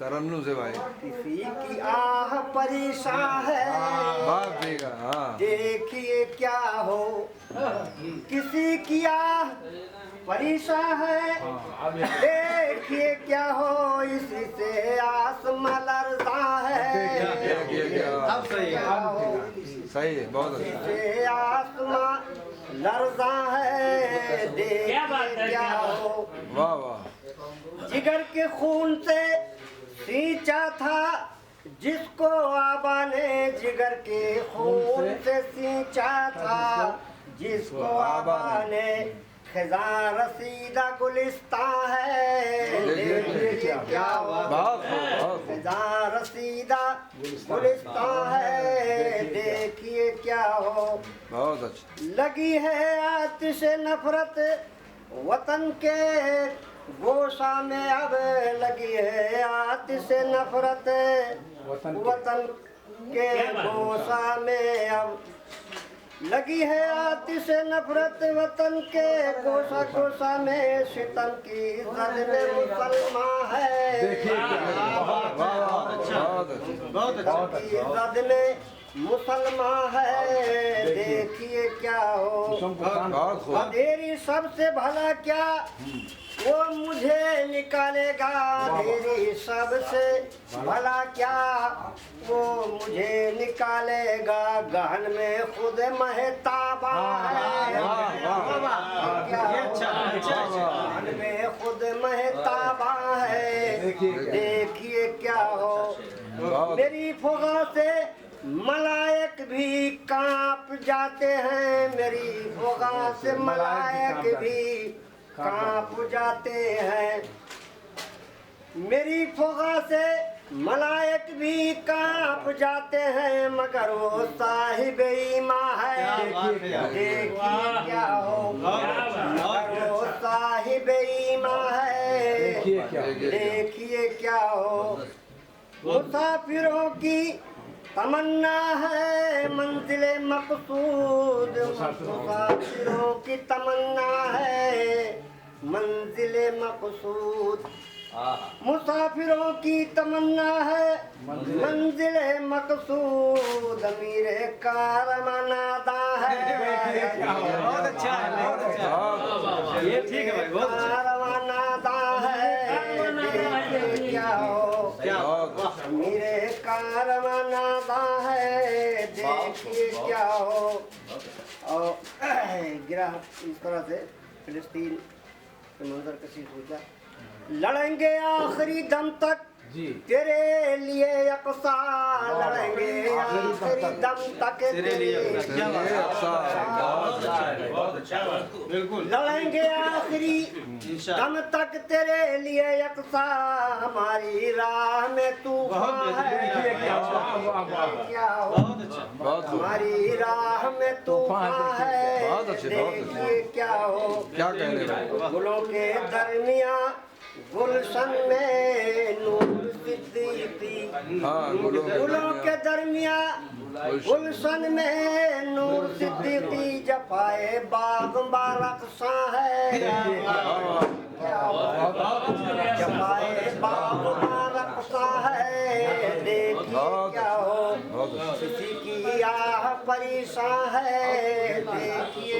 तरन्नुम से भाई। किसी की आह परेशान है, बाप रे का, हाँ। देखिए क्या हो, किसी की आह परेशान है, देखिए क्या हो, इसी से आसमां लरज़ा है। अब सही है, सही है, बहुत इसी अच्छा। से आसमां लरज़ा है, देखिए क्या हो। वाह वाह। जिगर के खून से सींचा था जिसको आबा ने, जिगर के खून से सींचा था जिसको आबा ने, खिज़ां रसीदा गुलिस्तां है, देखिए क्या बहुत खिज़ां रसीदा गुलिस्तां है, देखिए क्या हो। बहुत अच्छा। लगी है आतिश नफरत वतन के गोशा में, अब लगी है आतिश नफरत वतन के गोशा में, अब लगी है आतिश नफरत वतन के गोशा गोशा में, सितम की जद में मुसलमान है, की जद में मुसलमान है, देखिए क्या हो। अंधेरी सबसे भला क्या वो मुझे निकालेगा, अंधेरी सबसे भला क्या वो मुझे निकालेगा, गहन में खुद महताबा है, गहन में खुद महताबा है, देखिए क्या हो। मेरी फुगा से मलायक भी कांप जाते हैं, मेरी फुगा से मलायक भी कांप जाते हैं, मेरी फुगा से मलायक भी कांप जाते हैं, मगर वो साहिब ईमान है, देखिए क्या हो, मगर वो साहिब ईमान है, देखिए क्या हो। मुसाफिरों की तमन्ना है मंजिले मकसूद, मुसाफिरों की तमन्ना है मंजिले मकसूद, मुसाफिरों की तमन्ना है मंजिले मकसूद, अमीर कारवां नादा है, बहुत अच्छा है, बहुत अच्छा, ये ठीक है भाई, बहुत अच्छा। कारवां नादा है, देखिए क्या हो, मेरे कारवां नादा है, देखिए क्या हो। और गिरा इस तरह से फिलिस्तीन के मंजर कशी सोचा, लड़ेंगे आखिरी दम तक तेरे लिए अक़सा, लड़ेंगे आखिरी दम तक तेरे लिए बिल्कुल, लड़ेंगे आखिरी दम तक तेरे लिए अक़सा, हमारी राह में तूफान है, क्या हो, हमारी राह में तूफान है, देखिए क्या हो। क्या कह रहे भाई। गुलों के दरमिया गुलशन में नूर सिद्दीकी, गुलों के दरमिया गुलशन में नूर सिद्दीकी, जफाए बाग बारक़सा है, जफाए बाग बारक़सा है, देखिए क्या हो। किसी की आह परेशान है, देखिए